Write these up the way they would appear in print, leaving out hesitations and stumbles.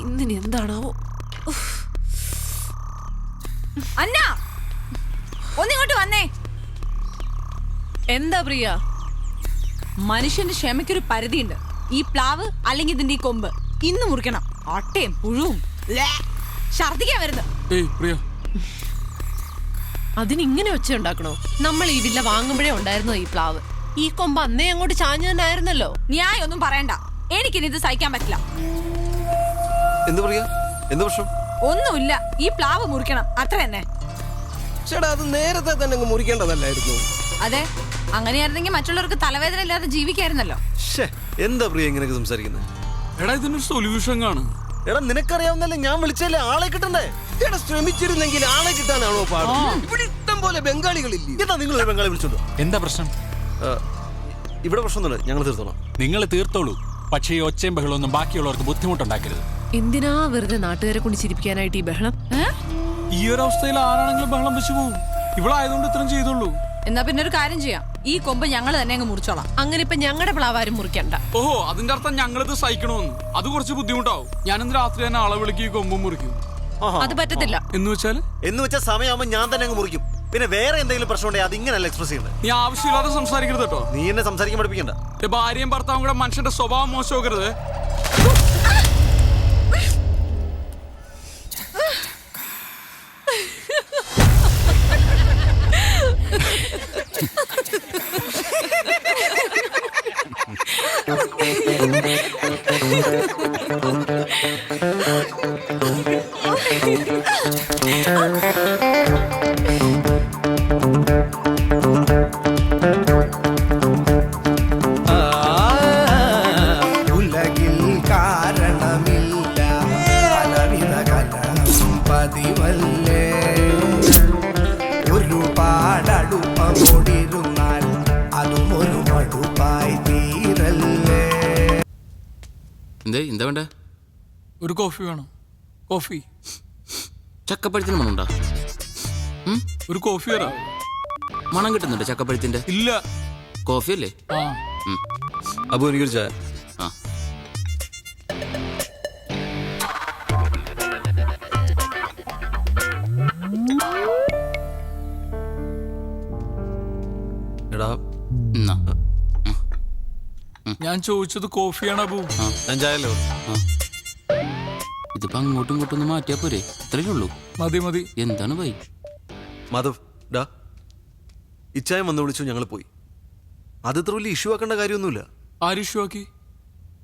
ഇന്നിനി എന്താണാവോ? അന്ന ഒന്നിങ്ങോട്ട് വന്നേ. എന്താ പ്രിയ? മനുഷ്യന്റെ ക്ഷമയ്ക്കൊരു പരിധിയുണ്ട്. ഈ പ്ലാവ് അല്ലെങ്കിൽ ഇതിന്റെ ഈ കൊമ്പ് ഇന്ന് മുറിക്കണം. അട്ടയും പുഴുവും ഛർദിക്കാൻ വരുന്നു. അതിനിങ്ങനെ ഒച്ച ഉണ്ടാക്കണോ? നമ്മൾ ഈ വില്ല വാങ്ങുമ്പോഴേ ഉണ്ടായിരുന്നോ ഈ പ്ലാവ്? ഈ കൊമ്പ് അന്നേ അങ്ങോട്ട് ചാഞ്ഞു തന്നെ ആയിരുന്നല്ലോ. ന്യായം ഒന്നും പറയണ്ട. എനിക്കിനി ഇത് സഹിക്കാൻ പറ്റില്ല. എന്ത് പറയാ? എന്ത് പ്രശ്നം? ഒന്നുമില്ല, ഈ പ്ലാവ് മുറിക്കണം, അത്ര തന്നെ. ചേട്ടാ, അത് നേരത്തെ തന്നെ മുറിക്കേണ്ടതല്ലായിരുന്നു. അതെ, അങ്ങനെയായിരുന്നെങ്കിൽ മറ്റുള്ളവർക്ക് തലവേദന ഇല്ലാതെ ജീവിക്കായിരുന്നല്ലോ. എന്താ പ്രിയ ഇങ്ങനെയൊക്കെ സംസാരിക്കുന്നത്? എടാ, ഇതിനൊരു സൊല്യൂഷൻ കാണും. എടാ, നിനക്കറിയാവുന്നല്ലേ, ഞാൻ വിളിച്ചല്ലേ, ആളെ കിട്ടണ്ടേ? ചേട്ടാ, ശ്രമിച്ചിരുന്നെങ്കിൽ ആളെ കിട്ടാനാണോ പാട്? ഇവിടെ ഇഷ്ടം പോലെ ബംഗാളികളില്ലേ? എന്താ നിങ്ങൾ ഒരു ബംഗാളി വിളിച്ചോണ്ടോ? എന്താ പ്രശ്നം? ഇവിടെ പ്രശ്നമൊന്നുമില്ല, ഞങ്ങൾ തീർത്തോളാം. നിങ്ങൾ തീർത്തോളൂ, പക്ഷേ ഈ ഒച്ചയും ബഹളമൊന്നും ബാക്കിയുള്ളവർക്ക് ബുദ്ധിമുട്ടുണ്ടാക്കരുത്. എന്തിനാ വെറുതെ നാട്ടുകാരെ കൊണ്ട് ചിരിപ്പിക്കാനായിട്ട് ഈ ബഹളം? ഈ ഒരു അവസ്ഥയിൽ ആരാണെങ്കിലും ബഹളം വെച്ചു പോകും. ഇവിടെ ആയതുകൊണ്ട് ഇത്രയും ചെയ്തോളൂ. എന്നാ പിന്നെ ഒരു കാര്യം ചെയ്യാം, ഈ കൊമ്പ് ഞങ്ങൾ തന്നെ അങ്ങ് മുറിച്ചോളാം. അങ്ങനെ ഇപ്പൊ ഞങ്ങളുടെ പ്ലാവാരും മുറിക്കണ്ട. ഓഹോ, അതിന്റെ അർത്ഥം ഞങ്ങളിത് സഹിക്കണമെന്ന്. അത് കുറച്ച് ബുദ്ധിമുട്ടാവും. ഞാനിന്ന് രാത്രി തന്നെ ആളെ വിളിക്കും, ഈ കൊമ്പും മുറിക്കും. അത് പറ്റത്തില്ല. എന്ന് വെച്ചാൽ സമയമാകുമ്പോൾ ഞാൻ തന്നെ അങ്ങ് മുറിക്കും. പിന്നെ വേറെ എന്തെങ്കിലും പ്രശ്നം ഉണ്ടെങ്കിൽ അത് ഇങ്ങനെയല്ല എക്സ്പ്രസ് ചെയ്യുന്നത്. നീ ആവശ്യമില്ലാതെ സംസാരിക്കരുത് കേട്ടോ. നീ എന്നെ സംസാരിക്കാൻ പഠിപ്പിക്കണ്ട. ഭാര്യയും ഭർത്താവും കൂടെ മനുഷ്യന്റെ സ്വഭാവം മോശമാക്കരുത്. ഉലകിൽ കാരണമില്ല പലവിധ കലഹം പതിവല്ലേ. ഒരുപാടടുപ്പമോടിരുന്നാൽ അതും ഒരു മടുപ്പായി തീരല്ലേ. എന്താ വേണ്ട? ഒരു കോഫി വേണം. കോഫി. ചക്കപ്പഴത്തിന് മണമുണ്ടോ? ഒരു കോഫി തരാം. മണം കിട്ടുന്നുണ്ട് ചക്കപ്പഴത്തിന്റെ? ഇല്ല. കോഫി അല്ലേ? അപ്പൊ എനിക്കൊരു ചായ. ആ, എടാ, എന്നാ. ഞാൻ ചോദിച്ചത് കോഫിയാണ് അബു. ഞാൻ ചായല്ലോ. ഇതിപ്പോ അങ്ങോട്ടും ഇങ്ങോട്ടും ഒന്ന് മാറ്റിയാ പോരെ? ഇത്രയേ ഉള്ളൂ. മതി. എന്താണ് ഭൈ? മാധവ്, ഡാ, ഇച്ചായം വന്ന് വിളിച്ചു, ഞങ്ങൾ പോയി. അത് ഇത്ര വലിയ ഇഷ്യൂ ആക്കേണ്ട കാര്യമൊന്നുമില്ല. ആര് ഇഷ്യൂ ആക്കി?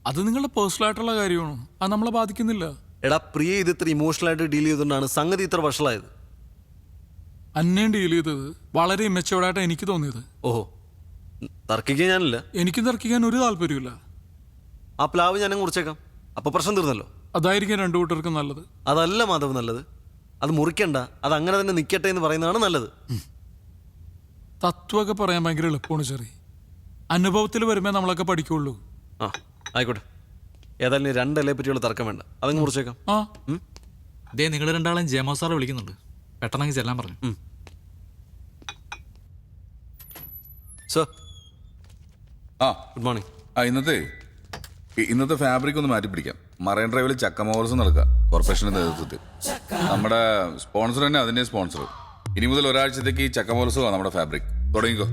അത് നിങ്ങളുടെ പേഴ്സണൽ ആയിട്ടുള്ള കാര്യമാണ്. അത് നമ്മളെ ബാധിക്കുന്നില്ല. എടാ പ്രിയ, ഇത് ഇത്ര ഇമോഷണൽ ആയിട്ട് ഡീൽ ചെയ്തുകൊണ്ടാണ് സംഗതി ഇത്ര വഷളായത്. അന്നേം ഡീൽ ചെയ്തത് വളരെ ഇമ്മച്ചോടായിട്ട് എനിക്ക് തോന്നിയത്. ഓഹോ, തർക്കിക്കാൻ ഞാനില്ല. എനിക്കും തർക്കിക്കാൻ ഒരു താല്പര്യമില്ല. ആ പ്ലാവ് ഞാനങ്ങ് മുറിച്ചേക്കാം, അപ്പൊ പ്രശ്നം തീർന്നല്ലോ. അതായിരിക്കും രണ്ടു കൂട്ടർക്കും നല്ലത്. അതല്ല മാധവ് നല്ലത്. അത് മുറിക്കണ്ട, അത് അങ്ങനെ തന്നെ നിൽക്കട്ടെ എന്ന് പറയുന്നതാണ് നല്ലത്. തത്വമൊക്കെ പറയാൻ ഭയങ്കര എളുപ്പമാണ് ചെറിയ. അനുഭവത്തിൽ വരുമ്പോ നമ്മളൊക്കെ പഠിക്കുള്ളൂ. ആ ആയിക്കോട്ടെ, ഏതായാലും 2 ഇലയെ പറ്റിയുള്ള തർക്കം വേണ്ട, അതങ്ങ് മുറിച്ചേക്കാം. നിങ്ങൾ രണ്ടാളും ജയമോ സാറെ വിളിക്കുന്നുണ്ട്, പെട്ടെന്ന് ചെല്ലാൻ പറഞ്ഞു. Sir, good morning. ഇന്നത്തെ ഫാബ്രിക് ഒന്ന് മാറ്റി പിടിക്കാം. മറൈൻ ഡ്രൈവിൽ ചക്കമോർസ് നടക്കുക കോർപ്പറേഷന്റെ നേതൃത്വത്തിൽ. നമ്മുടെ സ്പോൺസർ തന്നെ അതിന്റെ സ്പോൺസർ. ഇനി മുതൽ ഒരാഴ്ചത്തേക്ക് ഈ ചക്കമോർസുമാണ് നമ്മുടെ ഫാബ്രിക്. തുടങ്ങിക്കോ.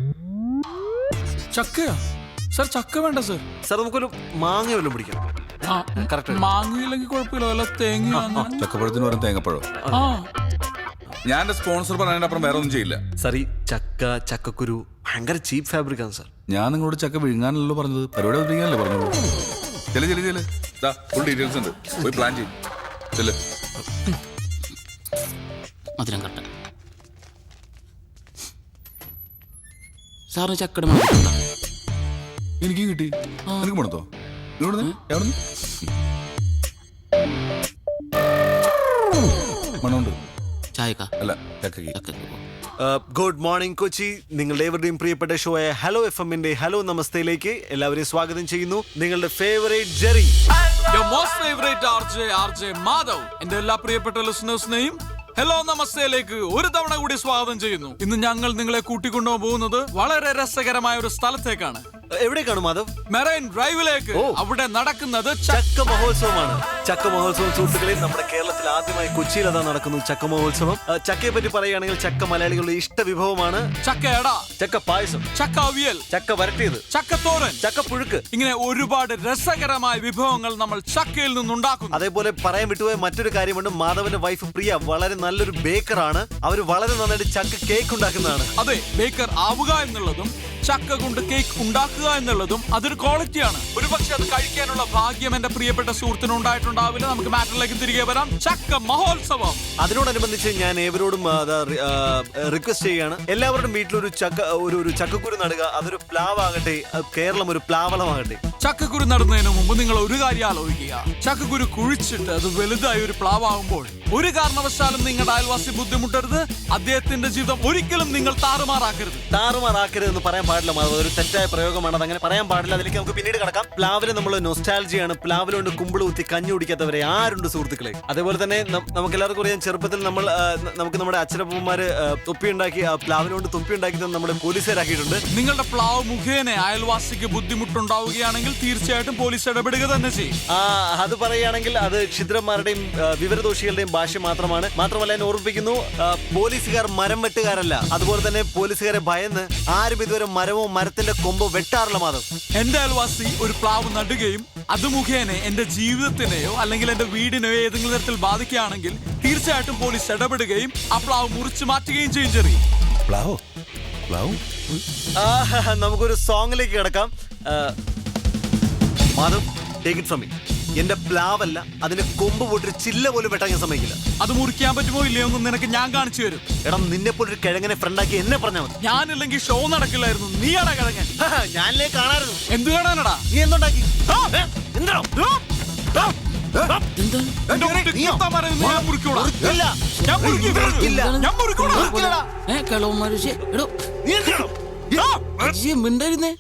ചക്കയാ സർ? ചക്ക വേണ്ട സർ. സർ, നമുക്കൊരു മാങ്ങ വല്ലതും പിടിക്കാം. മാങ്ങയില്ലെങ്കിൽ കുഴപ്പമില്ല, വല്ല തേങ്ങ. ചക്കപ്പഴത്തിന് വരും തേങ്ങപ്പഴം. ഞാൻ എന്റെ സ്പോൺസർ പറഞ്ഞതിന്റെ അപ്പുറം വേറെ ഒന്നും ചെയ്യില്ല. സർ, ഈ ചക്കക്കുരു ഭയങ്കര ചീപ്പ് ഫാബ്രിക് ആണ് സർ. ഞാൻ നിങ്ങളോട് ചക്ക വിഴുങ്ങാനല്ലോ പറഞ്ഞത്, പരിപാടി അവതരിക്കാനല്ലേ പറഞ്ഞത്. ചെല്ല് ഫുൾ ഡീറ്റെയിൽസ് ഉണ്ട്, പോയി പ്ലാൻ ചെയ്യും. മധുരം കട്ട. സാറിന് ചക്കട മണമുണ്ടോ? എനിക്കും കിട്ടി. എനിക്ക് മണത്തോ? മണമുണ്ട്. ചായക്ക അല്ല, ചക്കക്ക്. Good morning Kochi. നിങ്ങളുടെ ഏവരുടെയും പ്രിയപ്പെട്ട ഷോയായ ഹലോ FM-ന്റെ ഹലോ നമസ്തയിലേക്ക് എല്ലാവരെയും സ്വാഗതം ചെയ്യുന്നു. നിങ്ങളുടെ ഫേവറേറ്റ് ജെറി, RJ മാധവ്, എന്റെ എല്ലാ പ്രിയപ്പെട്ട ലിസണേഴ്സിനെയും ഹലോ നമസ്തയിലേക്ക് ഒരു തവണ കൂടി സ്വാഗതം ചെയ്യുന്നു. ഇന്ന് ഞങ്ങൾ നിങ്ങളെ കൂട്ടിക്കൊണ്ടുപോകാൻ പോകുന്നത് വളരെ രസകരമായ ഒരു സ്ഥലത്തേക്കാണ്. എവിടേക്കാണ് മാധവ്? മെറൈൻ ഡ്രൈവിലേക്ക്. അവിടെ നടക്കുന്നത് ചക്ക മഹോത്സവമാണ്. ചക്ക മഹോത്സവം സുഹൃത്തുക്കളെ, നമ്മുടെ കേരളത്തിൽ ആദ്യമായി കൊച്ചിയിൽ അതാ നടക്കുന്നു ചക്ക മഹോത്സവം. ചക്കയെ പറ്റി പറയുകയാണെങ്കിൽ ചക്ക മലയാളികളുടെ ഇഷ്ട വിഭവമാണ്. ചക്കയട, ചക്ക പായസം, ചക്ക അവിയൽ, ചക്ക വരട്ടിയത്, ചക്കത്തോരൻ, ചക്ക പുഴുക്ക്, ഇങ്ങനെ ഒരുപാട് രസകരമായ വിഭവങ്ങൾ നമ്മൾ ചക്കയിൽ നിന്നുണ്ടാക്കുന്നു. അതേപോലെ പറയാൻ വിട്ടുപോയ മറ്റൊരു കാര്യമുണ്ട്. മാധവന്റെ വൈഫ് പ്രിയ വളരെ നല്ലൊരു ബേക്കറാണ്. അവർ വളരെ നന്നായിട്ട് ചക്ക കേക്ക് ഉണ്ടാക്കുന്നതാണ്. അതെ, ബേക്കർ ആവുക എന്നുള്ളതും ചക്ക കൊണ്ട് കേക്ക് ഉണ്ടാക്കുക എന്നുള്ളതും അതൊരു ക്വാളിറ്റിയാണ്. ഒരുപക്ഷെ അത് കഴിക്കാനുള്ള ഭാഗ്യം എന്റെ പ്രിയപ്പെട്ട സുഹൃത്തിന് ഉണ്ടായിട്ടുണ്ടാവില്ല. നമുക്ക് മാറ്ററിലേക്ക് തിരികെ വരാം. ചക്ക മഹോത്സവം. അതിനോടനുബന്ധിച്ച് ഞാൻ ഏവരോടും റിക്വസ്റ്റ് ചെയ്യുകയാണ്, എല്ലാവരുടെയും വീട്ടിലൊരു ഒരു ചക്കക്കുരു നടുക. അതൊരു പ്ലാവാകട്ടെ, കേരളം ഒരു പ്ലാവളമാകട്ടെ. ചക്കക്കുരു നടുന്നതിന് മുമ്പ് നിങ്ങൾ ഒരു കാര്യം ആലോചിക്കുക. ചക്കക്കുരു കുഴിച്ചിട്ട് അത് വലുതായി ഒരു പ്ലാവാകുമ്പോൾ ഒരു കാരണവശാലും നിങ്ങളുടെ അയൽവാസി ബുദ്ധിമുട്ടരുത്. അദ്ദേഹത്തിന്റെ ജീവിതം ഒരിക്കലും നിങ്ങൾ താറുമാറാക്കരുത് എന്ന് പറയാൻ പാടില്ല. അതൊരു തെറ്റായ പ്രയോഗമാണ്. അതങ്ങനെ പറയാൻ പാടില്ല. അതിലേക്ക് നമുക്ക് പിന്നീട് കടക്കാം. പ്ലാവില് നമ്മൾ നൊസ്റ്റാൾജിയാണ്. പ്ലാവിലുണ്ട് കുമ്പിള് കുത്തി കഞ്ഞി കുടിക്കാത്തവരെ ആരുണ്ട് സുഹൃത്തുക്കളെ? അതേപോലെ തന്നെ നമുക്ക് എല്ലാവർക്കും അറിയാം, ചെറുപ്പത്തിൽ നമുക്ക് നമ്മുടെ അച്ഛനപ്പന്മാര് തൊപ്പി ഉണ്ടാക്കി, പ്ലാവിനോണ്ട് തൊപ്പി ഉണ്ടാക്കി നമ്മുടെ പോലീസുകാരാക്കിയിട്ടുണ്ട്. നിങ്ങളുടെ പ്ലാവ് മുഖേന അയൽവാസിക്ക് ബുദ്ധിമുട്ടുണ്ടാവുകയാണെങ്കിൽ തീർച്ചയായിട്ടും പോലീസ് ഇടപെടുക തന്നെ ചെയ്യും. അത് പറയുകയാണെങ്കിൽ അത് ക്ഷുദ്രന്മാരുടെയും വിവരദോഷികളുടെയും ഭാഷ മാത്രമാണ്. മാത്രമല്ല ഞാൻ ഓർമ്മിപ്പിക്കുന്നു, പോലീസുകാർ മരം വെട്ടുകാരല്ല. അതുപോലെ തന്നെ പോലീസുകാരെ ഭയന്ന് ആരും ഇതുവരെ മരമോ മരത്തിന്റെ കൊമ്പോ വെട്ടാറില്ല. മാധവ്, എന്റെ അയൽവാസി ഒരു പ്ലാവ് നടുകയും അത് മുഖേന എന്റെ ജീവിതത്തിനെയോ അല്ലെങ്കിൽ എന്റെ വീടിനെയോ ഏതെങ്കിലും തരത്തിൽ ബാധിക്കുകയാണെങ്കിൽ തീർച്ചയായിട്ടും പോലീസ് ഇടപെടുകയും ആ പ്ലാവ് മുറിച്ചു മാറ്റുകയും ചെയ്യും. ചെറിയ നമുക്കൊരു സോങ്ങിലേക്ക് കിടക്കാം. Madhav, take it from me. എന്റെ പ്ലാവല്ല, അതിന് കൊമ്പ് പോട്ടൊരു ചില്ല പോലും വെട്ടാൻ ഞാൻ സമ്മതിക്കില്ല. അത് മുറിക്കാൻ പറ്റുമോ ഇല്ലയോ എന്ന് നിനക്ക് ഞാൻ കാണിച്ചു തരും. എടാ, നിന്നെ പോലൊരു കിഴങ്ങനെ ഫ്രണ്ടാക്കി എന്നെ പറഞ്ഞാൽ മതി. ഞാനില്ലെങ്കിൽ ഷോ നടക്കില്ലായിരുന്നു. നീയാടാ കിഴങ്ങൻ. ഞാനല്ലേ കാണായിരുന്നു. എന്ത് കാണാനടാ? നീ എന്തുണ്ടാക്കി? മിണ്ടായിരുന്നേ.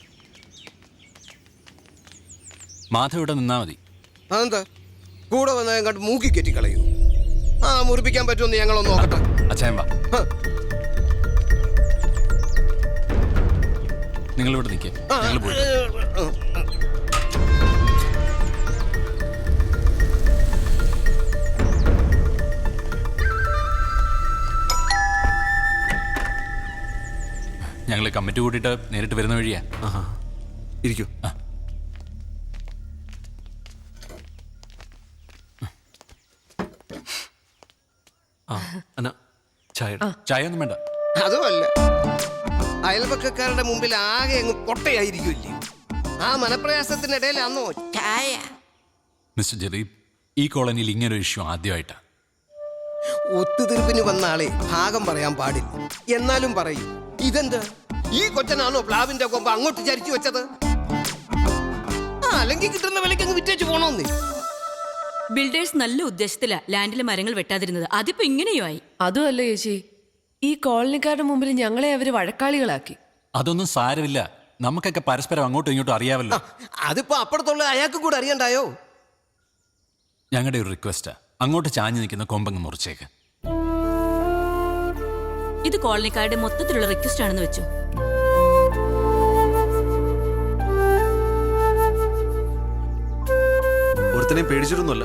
മാധവ് ഇവിടെ നിന്നാ മതി. അതെന്താ കൂടെ വന്ന കണ്ട് മൂക്കി കെറ്റി കളയൂ? മുറിപ്പിക്കാൻ പറ്റുമെന്ന് ഞങ്ങളൊന്ന് നോക്കട്ടെ. അച്ഛൻ വാ, നിങ്ങളിവിടെ നിൽക്കേ. ഞങ്ങൾ പോയി. ഞങ്ങൾ കമ്മിറ്റി കൂട്ടിയിട്ട് നേരിട്ട് വരുന്ന വഴിയാ. ഇരിക്കൂ. ചായ ഒന്നും വേണ്ട. അതുമല്ല, അയൽപക്കക്കാരുടെ മുമ്പിൽ ആകെ അങ്ങ് പൊട്ടയായിരിക്കില്ലേ? ആ മനപ്രയാസത്തിനിടയിൽ അന്നോ ചായ. മിസ്റ്റർ ജെറി, ഈ കോളനിയിൽ ഇങ്ങനൊരു ഇഷ്യൂ ആദ്യമായിട്ടാ. ഒത്തുതീർപ്പിന് വന്ന ആളെ ഭാഗം പറയാൻ പാടില്ല. എന്നാലും പറയും, ഇതെന്താ ഈ കൊച്ചനാണോ പ്ലാവിന്റെ കൊമ്പ് അങ്ങോട്ട് ചരിച്ചു വെച്ചത്? അല്ലെങ്കിൽ കിട്ടുന്ന വിലക്ക് അങ്ങ് വിറ്റേച്ചു പോണോന്ന്. ബിൽഡേഴ്സ് നല്ല ഉദ്ദേശത്തിലാ ലാൻഡിലെ മരങ്ങൾ വെട്ടാതിരുന്നത്. അതിപ്പോ ഇങ്ങനെയോ ആയി. അതുമല്ല ചേച്ചി, ഈ കോളനിക്കാരുടെ മുമ്പിൽ ഞങ്ങളെ അവര് വഴക്കാളികളാക്കി. അതൊന്നും സാരമില്ല. നമുക്കൊക്കെ പരസ്പരം അങ്ങോട്ടും ഇങ്ങോട്ടും അറിയാമല്ലോ. അതിപ്പോ അപ്പുറത്തുള്ള അയാൾക്ക് കൂടെ അറിയണ്ടായോ? ഞങ്ങളുടെ ഒരു റിക്വസ്റ്റാ, അങ്ങോട്ട് ചാഞ്ഞു നിൽക്കുന്ന കൊമ്പങ്ങ് മുറിച്ചേക്ക്. ഇത് കോളനിക്കാരുടെ മൊത്തത്തിലുള്ള റിക്വസ്റ്റ് ആണെന്ന് വെച്ചു. ഒരുത്തനെയും പേടിച്ചിട്ടൊന്നുമല്ല.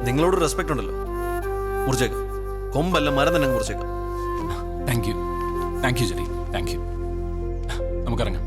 നിങ്ങളോട് റെസ്പെക്ട് ഉണ്ടല്ലോ. മുറിച്ചേക്കാം. കൊമ്പല്ല, മരം തന്നെ മുറിച്ചേക്കാം. Thank you Jerry, thank you. നമുക്കിറങ്ങാം.